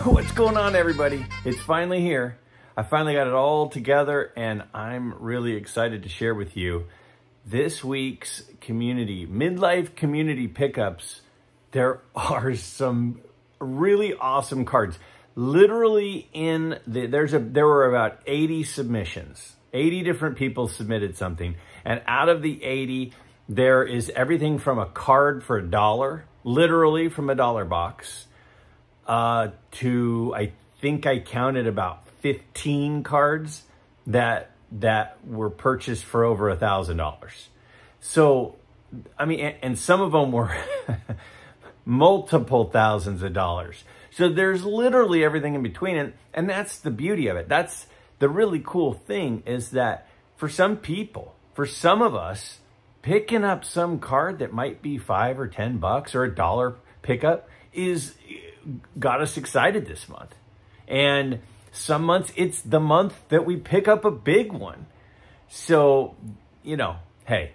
What's going on, everybody? It's finally here. I finally got it all together, and I'm really excited to share with you this week's community, midlife community pickups. There are some really awesome cards. Literally there were about 80 submissions. 80 different people submitted something. And out of the 80, there is everything from a card for $1, literally from a $1 box, to, I think I counted about 15 cards that were purchased for over $1,000. So, I mean, and some of them were multiple thousands of dollars. So there's literally everything in between. And that's the beauty of it. That's the really cool thing, is that for some people, for some of us, picking up some card that might be $5 or $10 or $1 pickup got us excited this month. And some months it's the month that we pick up a big one. So, you know, hey,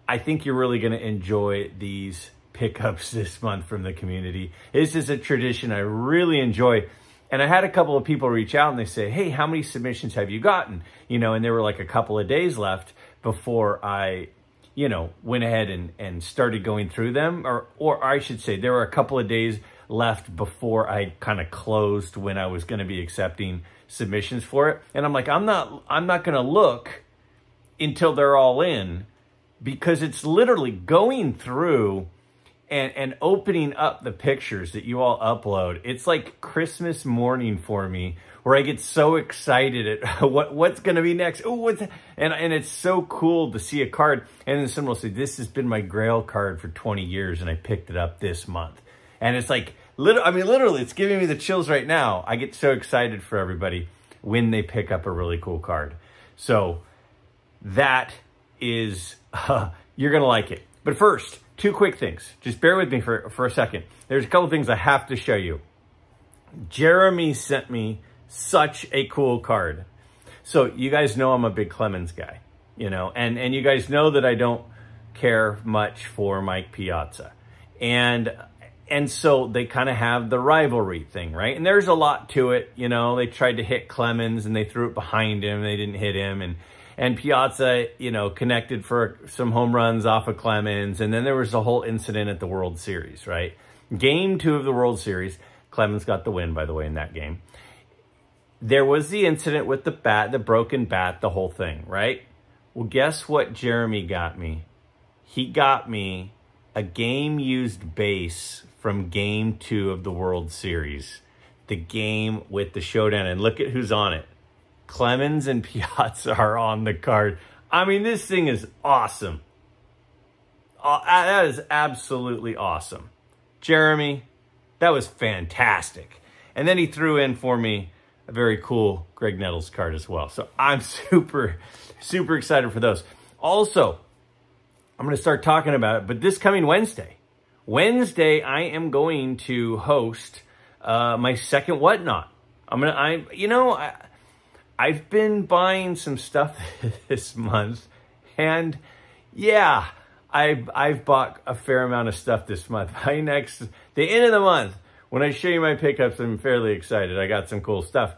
I think you're really going to enjoy these pickups this month from the community. This is a tradition I really enjoy. And I had a couple of people reach out and they say, hey, how many submissions have you gotten? You know, and there were like a couple of days left before I, you know, went ahead and started going through them. Or I should say, there were a couple of days left before I kind of closed when I was going to be accepting submissions for it. And I'm like, I'm not going to look until they're all in, because it's literally going through and opening up the pictures that you all upload. It's like Christmas morning for me, where I get so excited at what's going to be next. Oh, and it's so cool to see a card. And then someone will say, this has been my Grail card for 20 years and I picked it up this month. And it's like, literally, it's giving me the chills right now. I get so excited for everybody when they pick up a really cool card. So that is, you're going to like it. But first, two quick things. Just bear with me for a second. There's a couple things I have to show you. Jeremy sent me such a cool card. So you guys know I'm a big Clemens guy, you know, and you guys know that I don't care much for Mike Piazza. And so they kind of have the rivalry thing, right? And there's a lot to it. You know, they tried to hit Clemens and they threw it behind him. They didn't hit him. And Piazza, you know, connected for some home runs off of Clemens. And then there was the whole incident at the World Series, right? Game 2 of the World Series. Clemens got the win, by the way, in that game. There was the incident with the bat, the broken bat, the whole thing, right? Well, guess what Jeremy got me? He got me a game-used base from Game 2 of the World Series. The game with the showdown. And look at who's on it. Clemens and Piazza are on the card. I mean, this thing is awesome. That is absolutely awesome. Jeremy, that was fantastic. And then he threw in for me a very cool Greg Nettles card as well. So I'm super, super excited for those. Also, I'm going to start talking about it, but this coming Wednesday, I am going to host my second Whatnot. I've been buying some stuff this month, and yeah, I've bought a fair amount of stuff this month. By the end of the month, when I show you my pickups, I'm fairly excited. I got some cool stuff,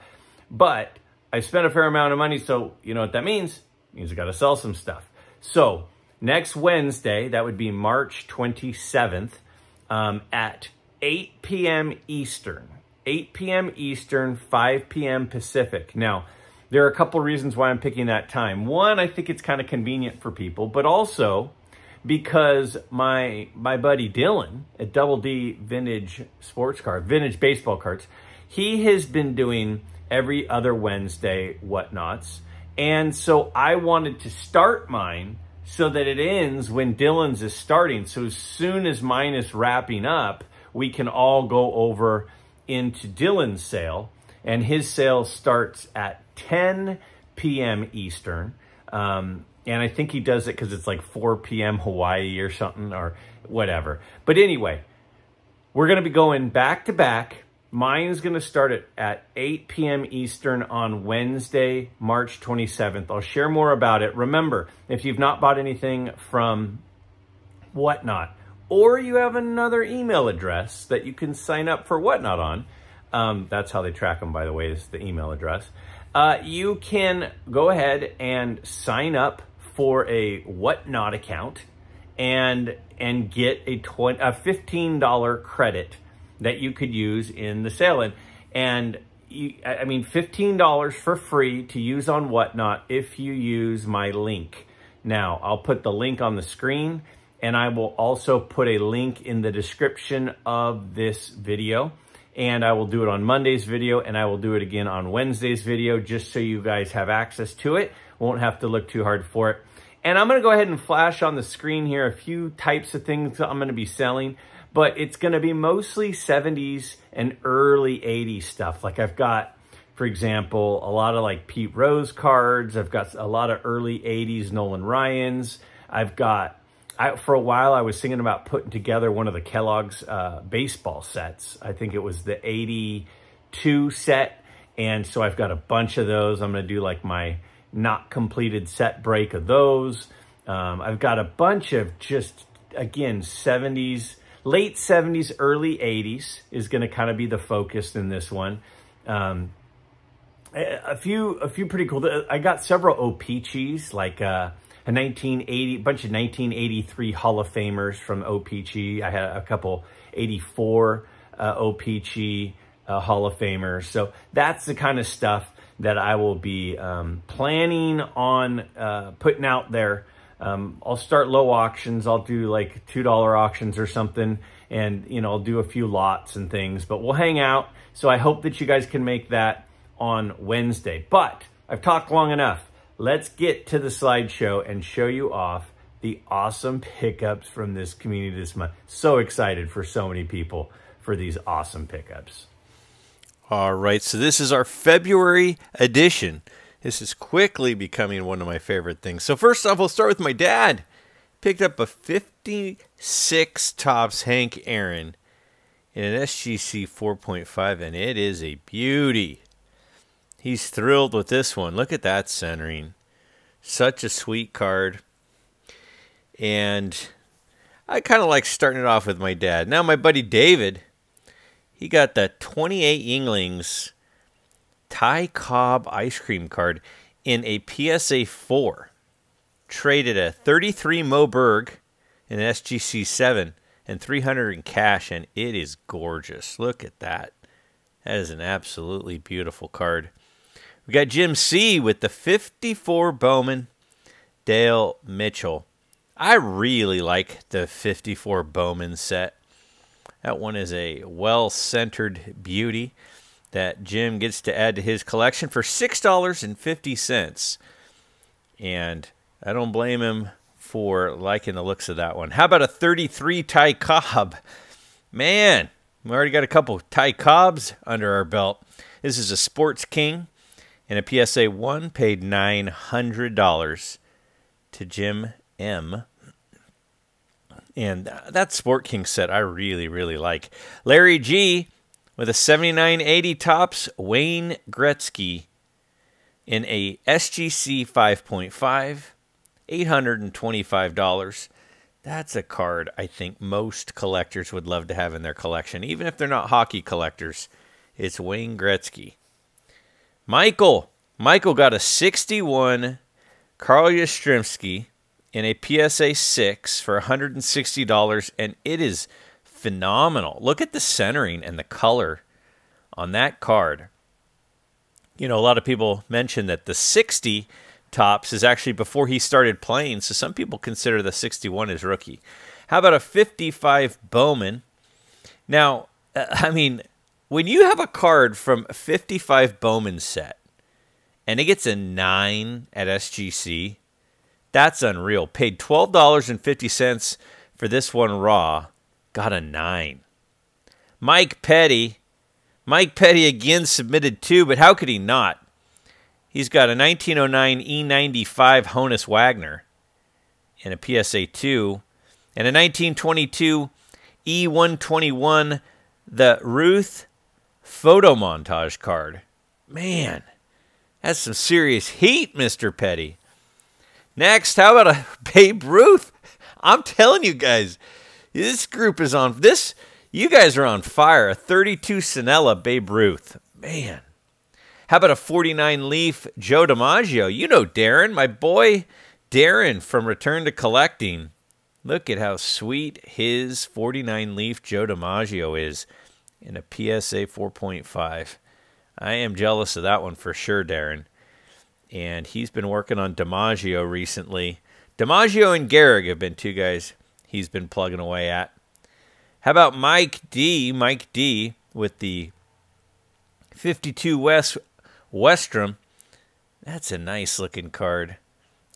but I spent a fair amount of money, so you know what that means? It means I got to sell some stuff. So next Wednesday, that would be March 27th, at 8 p.m. Eastern. 8 p.m. Eastern, 5 p.m. Pacific. Now, there are a couple reasons why I'm picking that time. One, I think it's kind of convenient for people, but also because my buddy Dylan at Double D Vintage Baseball Cards, he has been doing every other Wednesday Whatnots. And so I wanted to start mine so that it ends when Dylan's is starting. So as soon as mine is wrapping up, we can all go over into Dylan's sale. And his sale starts at 10 p.m. Eastern. And I think he does it because it's like 4 p.m. Hawaii or something or whatever. But anyway, we're going to be going back to back. Mine's going to start at 8 p.m. Eastern on Wednesday, March 27th. I'll share more about it. Remember, if you've not bought anything from Whatnot, or you have another email address that you can sign up for Whatnot on, That's how they track them, by the way, is the email address. You can go ahead and sign up for a Whatnot account and get a $15 credit that you could use in the sale. And I mean, $15 for free to use on Whatnot if you use my link. Now, I'll put the link on the screen, and I will also put a link in the description of this video. And I will do it on Monday's video, and I will do it again on Wednesday's video, just so you guys have access to it. Won't have to look too hard for it. And I'm going to go ahead and flash on the screen here a few types of things that I'm going to be selling, but it's going to be mostly 70s and early 80s stuff. Like I've got, for example, a lot of like Pete Rose cards. I've got a lot of early 80s Nolan Ryans. I've got, for a while, I was thinking about putting together one of the Kellogg's baseball sets. I think it was the 82 set. And so I've got a bunch of those. I'm going to do like my not completed set break of those. I've got a bunch of just, again, 70s, late 70s, early 80s is going to kind of be the focus in this one. A few pretty cool. I got several O-Peaches, like a 1980, bunch of 1983 Hall of Famers from O-Peachy. I had a couple 84 O-Peachy Hall of Famers. So that's the kind of stuff that I will be planning on putting out there. I'll start low auctions. I'll do like $2 auctions or something, and you know, I'll do a few lots and things, but we'll hang out. So I hope that you guys can make that on Wednesday. But I've talked long enough. Let's get to the slideshow and show you off the awesome pickups from this community this month. So excited for so many people for these awesome pickups. All right, so this is our February edition. This is quickly becoming one of my favorite things. So first off, we'll start with my dad. Picked up a 56 Topps Hank Aaron in an SGC 4.5, and it is a beauty. He's thrilled with this one. Look at that centering. Such a sweet card. And I kind of like starting it off with my dad. Now my buddy David, he got the 28 Yinglings Ty Cobb ice cream card in a PSA 4. Traded a 33 Moberg in an SGC 7 and 300 in cash, and it is gorgeous. Look at that. That is an absolutely beautiful card. We got Jim C. with the 54 Bowman Dale Mitchell. I really like the 54 Bowman set. That one is a well-centered beauty that Jim gets to add to his collection for $6.50. And I don't blame him for liking the looks of that one. How about a 33 Ty Cobb? Man, we already got a couple Ty Cobbs under our belt. This is a Sports King. And a PSA 1 paid $900 to Jim M. And that Sport King set I really, really like. Larry G with a 7980 Topps Wayne Gretzky in a SGC 5.5, $825. That's a card I think most collectors would love to have in their collection. Even if they're not hockey collectors, it's Wayne Gretzky. Michael got a 61 Carl Yastrzemski in a PSA 6 for $160, and it is phenomenal. Look at the centering and the color on that card. You know, a lot of people mention that the 60 Topps is actually before he started playing, so some people consider the 61 his rookie. How about a 55 Bowman? Now, I mean, when you have a card from a 55 Bowman set and it gets a 9 at SGC, that's unreal. Paid $12.50 for this one raw, got a 9. Mike Petty again submitted 2, but how could he not? He's got a 1909 E95 Honus Wagner and a PSA 2, and a 1922 E121, the Ruth photo montage card. Man, that's some serious heat, Mr. Petty. Next, how about a Babe Ruth? I'm telling you guys, this group is on this. You guys are on fire. A 32 Cinella Babe Ruth. Man. How about a 49 Leaf Joe DiMaggio? You know Darren, my boy Darren from Return to Collecting. Look at how sweet his 49 Leaf Joe DiMaggio is in a PSA 4.5. I am jealous of that one for sure, Darren. And he's been working on DiMaggio recently. DiMaggio and Gehrig have been two guys he's been plugging away at. How about Mike D? Mike D with the 52 Westrom. That's a nice looking card.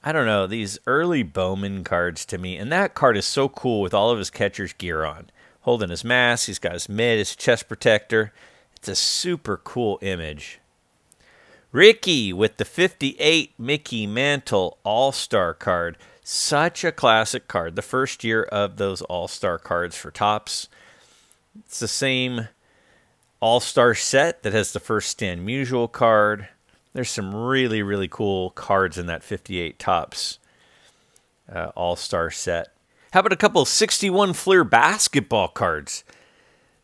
I don't know, these early Bowman cards to me, and that card is so cool with all of his catcher's gear on. Holding his mask, he's got his mitt, his chest protector. It's a super cool image. Ricky with the 58 Mickey Mantle All-Star card. Such a classic card. The first year of those All-Star cards for Topps. It's the same All-Star set that has the first Stan Musial card. There's some really, really cool cards in that 58 Topps All-Star set. How about a couple of 61 Fleer basketball cards?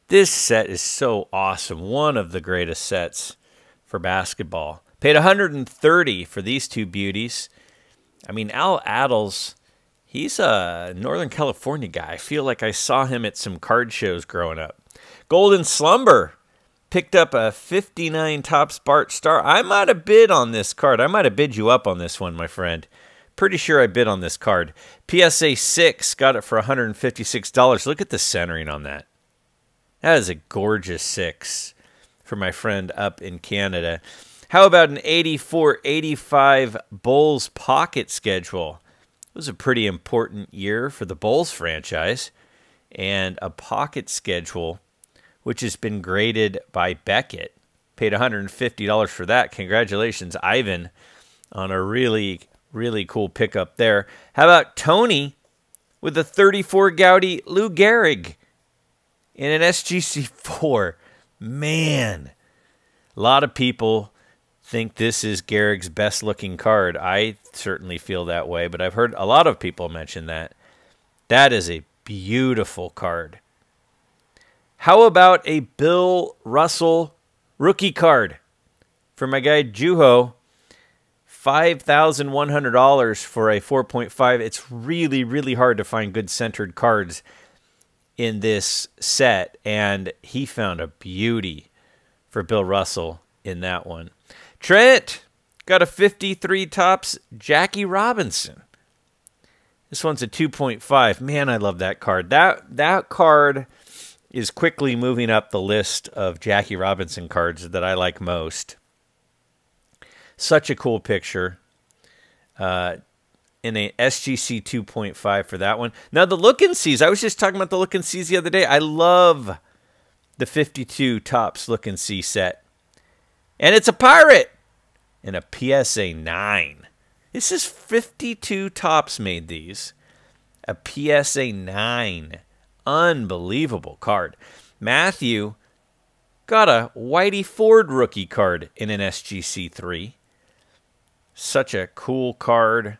This set is so awesome. One of the greatest sets for basketball. Paid $130 for these two beauties. I mean, Al Adels, he's a Northern California guy. I feel like I saw him at some card shows growing up. Golden Slumber. Picked up a 59 Topps Bart Starr. I might have bid on this card. I might have bid you up on this one, my friend. Pretty sure I bid on this card. PSA 6, got it for $156. Look at the centering on that. That is a gorgeous 6 for my friend up in Canada. How about an 84-85 Bulls pocket schedule? It was a pretty important year for the Bulls franchise. And a pocket schedule which has been graded by Beckett. Paid $150 for that. Congratulations, Ivan, on a really, really cool pickup there. How about Tony with a 34 Gaudy Lou Gehrig in an SGC4? Man, a lot of people think this is Gehrig's best-looking card. I certainly feel that way, but I've heard a lot of people mention that. That is a beautiful card. How about a Bill Russell rookie card for my guy Juho? $5,100 for a 4.5. It's really, really hard to find good centered cards in this set, and he found a beauty for Bill Russell in that one. Trent got a 53 Topps Jackie Robinson. This one's a 2.5. Man, I love that card. That card is quickly moving up the list of Jackie Robinson cards that I like most. Such a cool picture. In a SGC 2.5 for that one. Now, the Look and Sees. I was just talking about the Look and Sees the other day. I love the 52 Topps Look and See set. And it's a pirate and a PSA 9. This is 52 Topps made these. A PSA 9. Unbelievable card. Matthew got a Whitey Ford rookie card in an SGC 3. Such a cool card.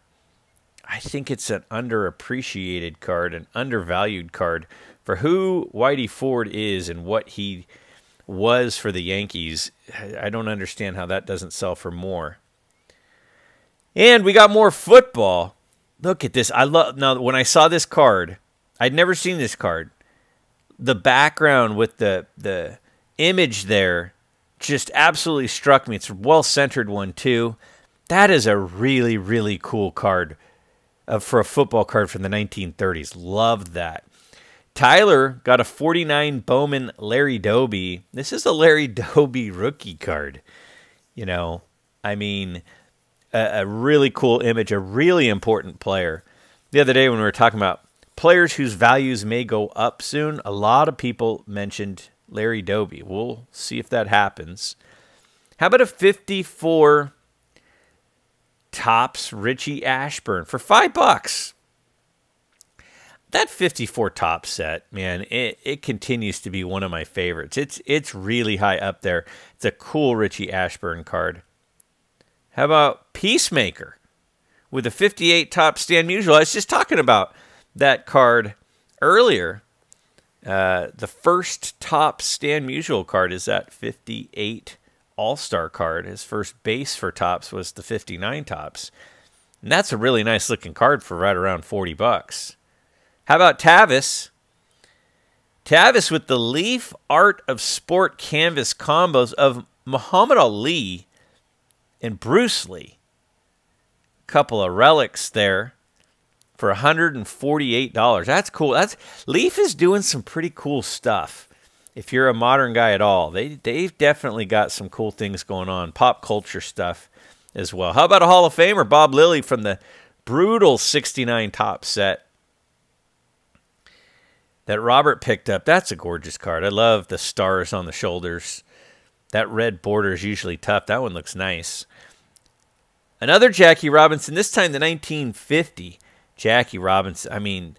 I think it's an underappreciated card, an undervalued card for who Whitey Ford is and what he was for the Yankees. I don't understand how that doesn't sell for more. And we got more football. Look at this. Now, when I saw this card, I'd never seen this card. The background with the image there just absolutely struck me. It's a well-centered one, too. That is a really, really cool card for a football card from the 1930s. Loved that. Tyler got a 49 Bowman Larry Doby. This is a Larry Doby rookie card. You know, I mean, a really cool image, a really important player. The other day when we were talking about players whose values may go up soon, a lot of people mentioned Larry Doby. We'll see if that happens. How about a 54 Topps Richie Ashburn for $5? That 54 Topps set, man, it continues to be one of my favorites. It's really high up there. It's a cool Richie Ashburn card. How about Peacemaker with a 58 Topps Stan Musial? I was just talking about that card earlier. The first top Stan Musial card is that 58 All-Star card. His first base for Topps was the 59 Topps. And that's a really nice looking card for right around $40. How about Tavis? Tavis with the Leaf Art of Sport canvas combos of Muhammad Ali and Bruce Lee. Couple of relics there for $148. That's cool. Leaf is doing some pretty cool stuff. If you're a modern guy at all, they've definitely got some cool things going on. Pop culture stuff as well. How about a Hall of Famer, Bob Lilly from the brutal 69 Topps set that Robert picked up. That's a gorgeous card. I love the stars on the shoulders. That red border is usually tough. That one looks nice. Another Jackie Robinson, this time the 1950 Jackie Robinson. I mean,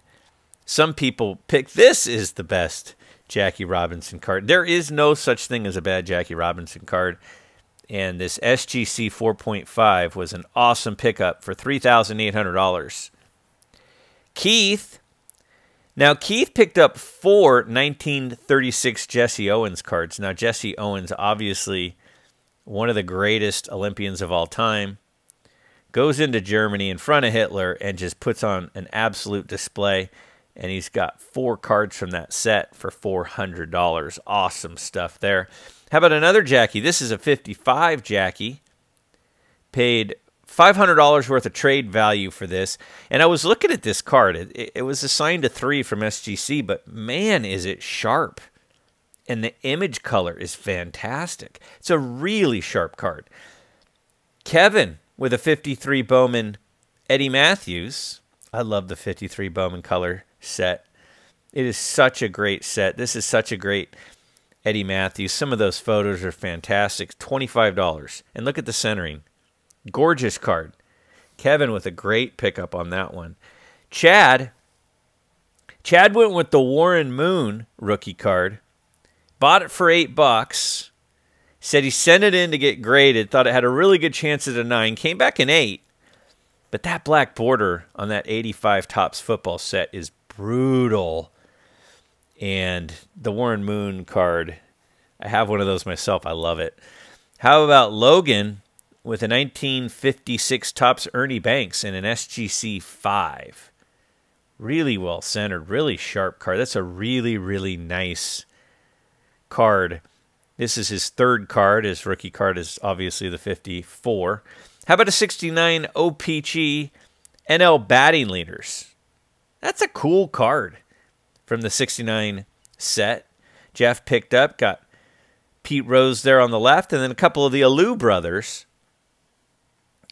some people pick this is the best Jackie Robinson card. There is no such thing as a bad Jackie Robinson card. And this SGC 4.5 was an awesome pickup for $3,800. Keith. Now, Keith picked up 4 1936 Jesse Owens cards. Now, Jesse Owens, obviously one of the greatest Olympians of all time, goes into Germany in front of Hitler and just puts on an absolute display. And he's got 4 cards from that set for $400. Awesome stuff there. How about another Jackie? This is a 55 Jackie. Paid $500 worth of trade value for this. And I was looking at this card. It was assigned to 3 from SGC, but man, is it sharp. And the image color is fantastic. It's a really sharp card. Kevin with a 53 Bowman Eddie Matthews. I love the 53 Bowman color set. It is such a great set. This is such a great Eddie Matthews. Some of those photos are fantastic. $25. And look at the centering. Gorgeous card. Kevin with a great pickup on that one. Chad went with the Warren Moon rookie card. Bought it for $8. Said he sent it in to get graded. Thought it had a really good chance at a 9. Came back an 8. But that black border on that 85 Topps football set is brutal. And the Warren Moon card, I have one of those myself. I love it. How about Logan with a 1956 Topps Ernie Banks and an SGC 5? Really well centered, really sharp card. That's a really, really nice card. This is his 3rd card. His rookie card is obviously the 54. How about a 69 OPG NL batting leaders? That's a cool card from the 69 set. Jeff picked up, got Pete Rose there on the left, and then a couple of the Alou brothers.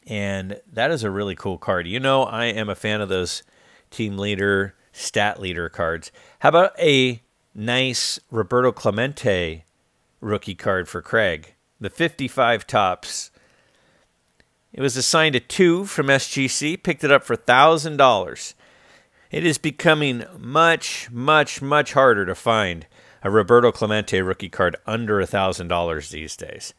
And that is a really cool card. You know, I am a fan of those team leader, stat leader cards. How about a nice Roberto Clemente rookie card for Craig? The 55 Topps. It was assigned to 2 from SGC. Picked it up for $1,000. It is becoming much, much, much harder to find a Roberto Clemente rookie card under $1,000 these days.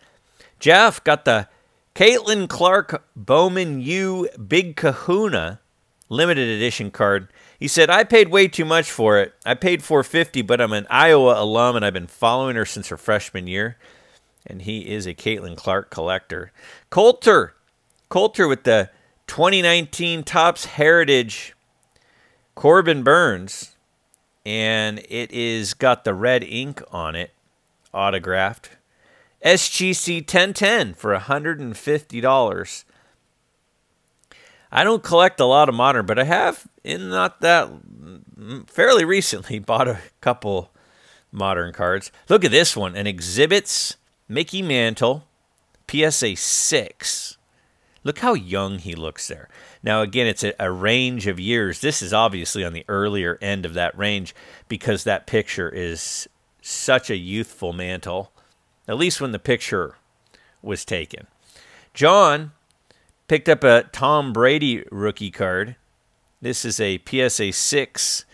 Jeff got the Caitlin Clark Bowman U Big Kahuna limited edition card. He said, I paid way too much for it. I paid $450, but I'm an Iowa alum, and I've been following her since her freshman year. And he is a Caitlin Clark collector. Coulter with the 2019 Topps Heritage Corbin Burns, and it is got the red ink on it, autographed. SGC 1010 for $150. I don't collect a lot of modern, but I have, fairly recently, bought a couple modern cards. Look at this one, an Exhibits Mickey Mantle, PSA 6. Look how young he looks there. Now, again, it's a range of years. This is obviously on the earlier end of that range because that picture is such a youthful Mantle, at least when the picture was taken. John picked up a Tom Brady rookie card. This is a PSA 6,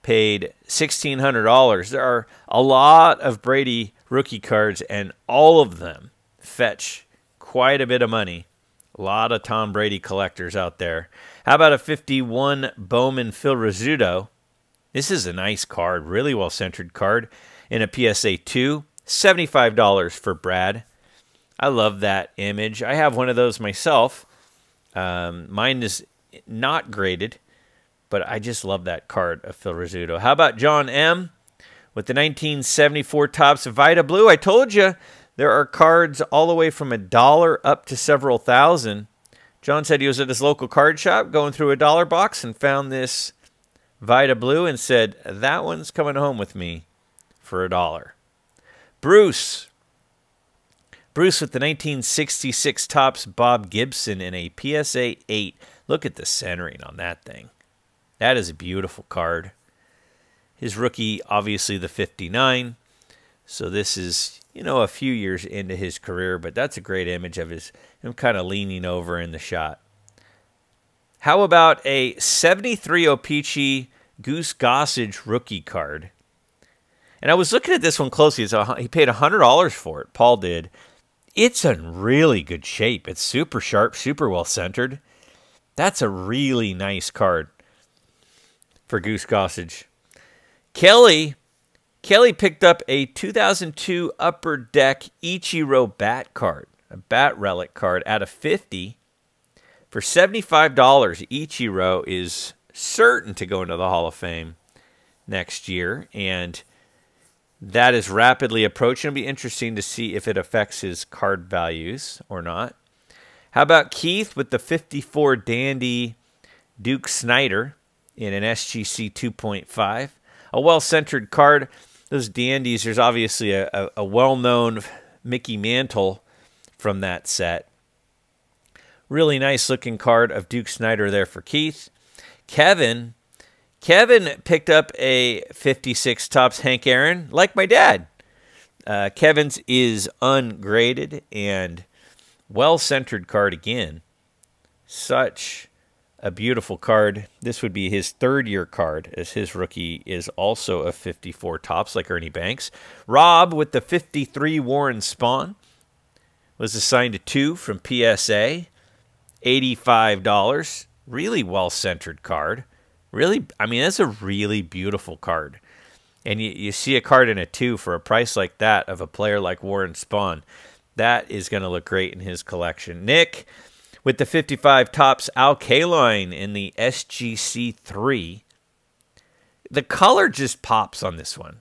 paid $1,600. There are a lot of Brady rookie cards, and all of them fetch quite a bit of money. A lot of Tom Brady collectors out there. How about a 51 Bowman Phil Rizzuto? This is a nice card, really well-centered card. In a PSA 2, $75 for Brad. I love that image. I have one of those myself. Mine is not graded, but I just love that card of Phil Rizzuto. How about John M. with the 1974 Topps Vita Blue? I told you there are cards all the way from $1 up to several thousand. John said he was at his local card shop going through a dollar box and found this Vita Blue and said, that one's coming home with me for $1. Bruce with the 1966 Topps Bob Gibson in a PSA 8. Look at the centering on that thing. That is a beautiful card. His rookie, obviously the 59. So this is, a few years into his career, but that's a great image of him kind of leaning over in the shot. How about a 73 O-Pee-Chee Goose Gossage rookie card? And I was looking at this one closely. He paid $100 for it. Paul did. It's in really good shape. It's super sharp, super well centered. That's a really nice card for Goose Gossage. Kelly picked up a 2002 Upper Deck Ichiro bat card, a bat relic card out of 50 for $75. Ichiro is certain to go into the Hall of Fame next year, and that is rapidly approaching. It'll be interesting to see if it affects his card values or not. How about Keith with the 54 Dandy Duke Snyder in an SGC 2.5? A well-centered card. Those Dandies, there's obviously a well-known Mickey Mantle from that set. Really nice-looking card of Duke Snyder there for Keith. Kevin picked up a 56 Topps Hank Aaron, like my dad. Kevin's is ungraded and well-centered card again. Such a beautiful card. This would be his third-year card, as his rookie is also a 54 Topps, like Ernie Banks. Rob with the 53 Warren Spahn was assigned a 2 from PSA. $85. Really well-centered card. Really, that's a really beautiful card. And you see a card in a 2 for a price like that of a player like Warren Spahn. That is going to look great in his collection. Nick with the 55 Topps Al Kaline in the SGC 3. The color just pops on this one.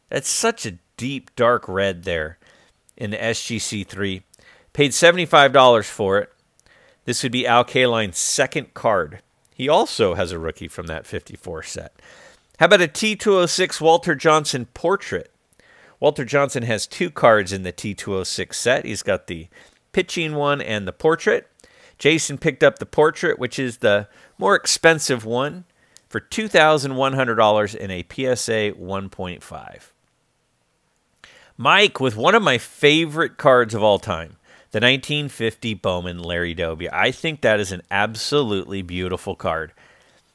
That's such a deep, dark red there in the SGC 3. Paid $75 for it. This would be Al Kaline's second card. He also has a rookie from that 54 set. How about a T206 Walter Johnson portrait? Walter Johnson has 2 cards in the T206 set. He's got the pitching one and the portrait. Jason picked up the portrait, which is the more expensive one, for $2,100 in a PSA 1.5. Mike with one of my favorite cards of all time, the 1950 Bowman Larry Doby. I think that is an absolutely beautiful card.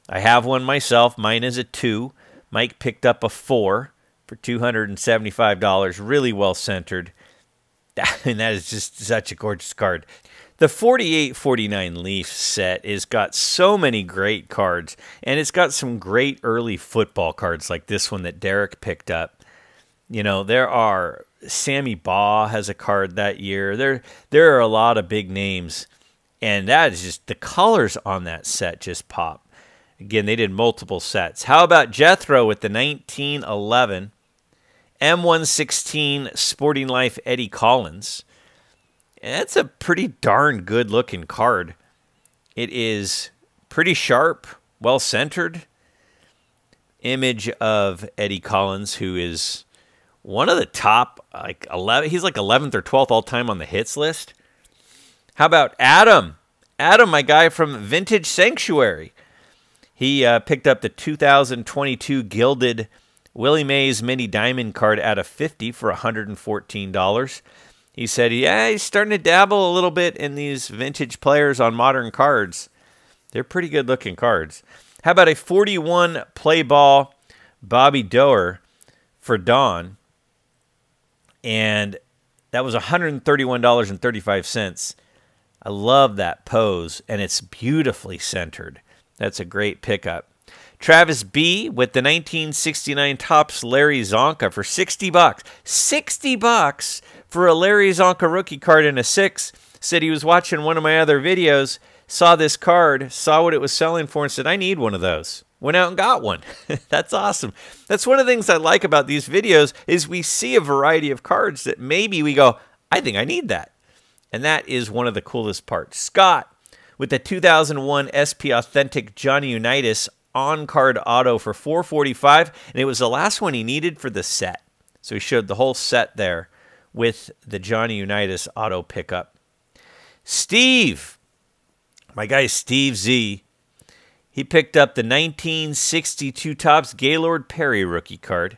I have one myself. Mine is a 2. Mike picked up a 4 for $275. Really well centered. And that is just such a gorgeous card. The 48-49 Leaf set has got so many great cards, and it's got some great early football cards like this one that Derek picked up. There are Sammy Baugh has a card that year. There are a lot of big names, and that is just the colors on that set just pop. Again, they did multiple sets. How about Jethro with the 1911 M116 Sporting Life Eddie Collins? And that's a pretty darn good looking card. It is pretty sharp, well centered. Image of Eddie Collins, who is one of the top 11. He's like 11th or 12th all time on the hits list. How about Adam? Adam, my guy from Vintage Sanctuary. He picked up the 2022 Gilded Willie Mays Mini Diamond card out of 50 for $114. He said, he's starting to dabble a little bit in these vintage players on modern cards. They're pretty good-looking cards. How about a 41 play ball Bobby Doerr for Don? And that was $131.35. I love that pose, and it's beautifully centered. That's a great pickup. Travis B. with the 1969 Topps Larry Zonka for $60. $60 for a Larry Zonka rookie card in a 6. Said he was watching one of my other videos, saw this card, saw what it was selling for, and said, I need one of those. Went out and got one. That's awesome. That's one of the things I like about these videos is we see a variety of cards that maybe we go, I think I need that. And that is one of the coolest parts. Scott with the 2001 SP Authentic Johnny Unitas on-card auto for $445, and it was the last one he needed for the set. So he showed the whole set there with the Johnny Unitas auto pickup. Steve, my guy Steve Z, he picked up the 1962 Topps Gaylord Perry rookie card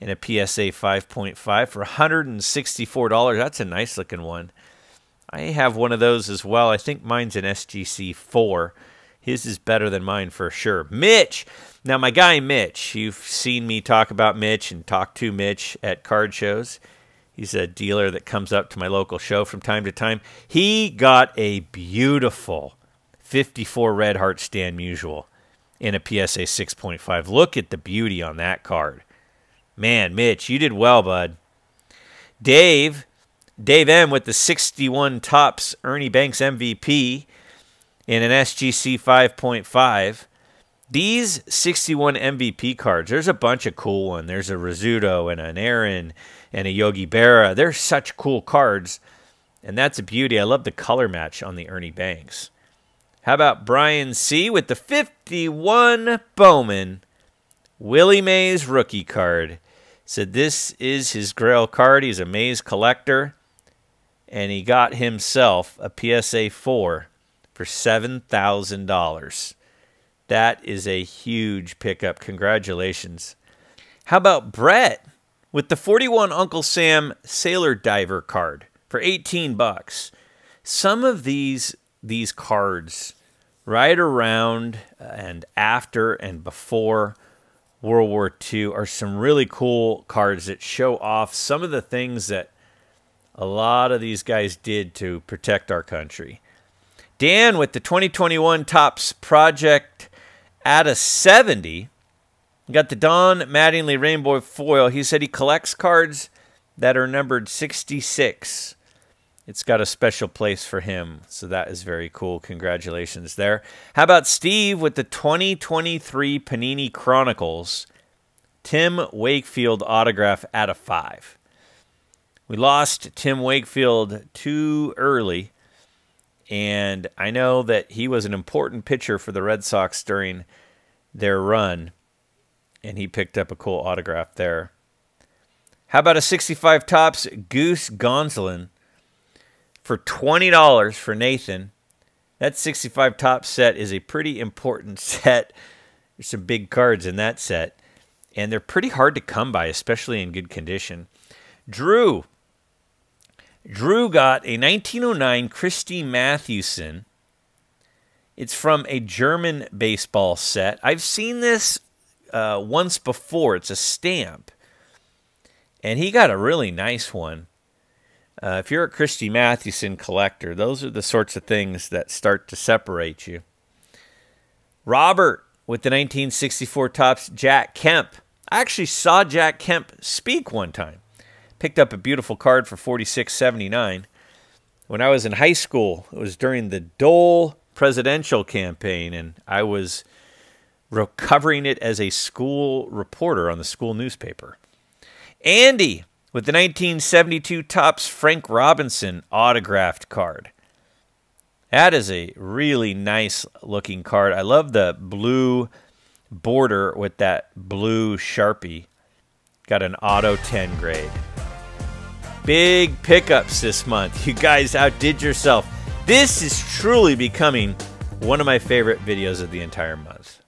in a PSA 5.5 for $164. That's a nice looking one. I have one of those as well. I think mine's an SGC 4. His is better than mine for sure. Mitch. Now, my guy Mitch, you've seen me talk about Mitch and talk to Mitch at card shows. He's a dealer that comes up to my local show from time to time. He got a beautiful 54 Red Heart Stan Musial in a PSA 6.5. Look at the beauty on that card. Man, Mitch, you did well, bud. Dave M with the 61 Topps Ernie Banks MVP in an SGC 5.5. These 61 MVP cards, there's a bunch of cool ones. There's a Rizzuto and an Aaron and a Yogi Berra. They're such cool cards, and that's a beauty. I love the color match on the Ernie Banks. How about Brian C. with the 51 Bowman Willie Mays rookie card? Said this is his Grail card. He's a Mays collector, and he got himself a PSA 4 for $7,000. That is a huge pickup. Congratulations. How about Brett with the 41 Uncle Sam Sailor Diver card for $18? Some of these cards right around and after and before World War II are some really cool cards that show off some of the things that a lot of these guys did to protect our country. Dan with the 2021 Topps Project at a 70. Got the Don Mattingly Rainbow Foil. He said he collects cards that are numbered 66. It's got a special place for him, so that is very cool. Congratulations there. How about Steve with the 2023 Panini Chronicles Tim Wakefield autograph at a 5. We lost Tim Wakefield too early, and I know that he was an important pitcher for the Red Sox during their run, and he picked up a cool autograph there. How about a 65 Topps Goose Gonsolin for $20 for Nathan? That 65 Topps set is a pretty important set. There's some big cards in that set, and they're pretty hard to come by, especially in good condition. Drew got a 1909 Christy Mathewson. It's from a German baseball set. I've seen this once before. It's a stamp, and he got a really nice one. If you're a Christy Mathewson collector, those are the sorts of things that start to separate you. Robert with the 1964 Topps Jack Kemp. I actually saw Jack Kemp speak one time. Picked up a beautiful card for $46.79. When I was in high school, it was during the Dole presidential campaign, and I was covering it as a school reporter on the school newspaper. Andy with the 1972 Topps Frank Robinson autographed card. That is a really nice looking card. I love the blue border with that blue Sharpie. Got an auto 10 grade. Big pickups this month. You guys outdid yourself. This is truly becoming one of my favorite videos of the entire month.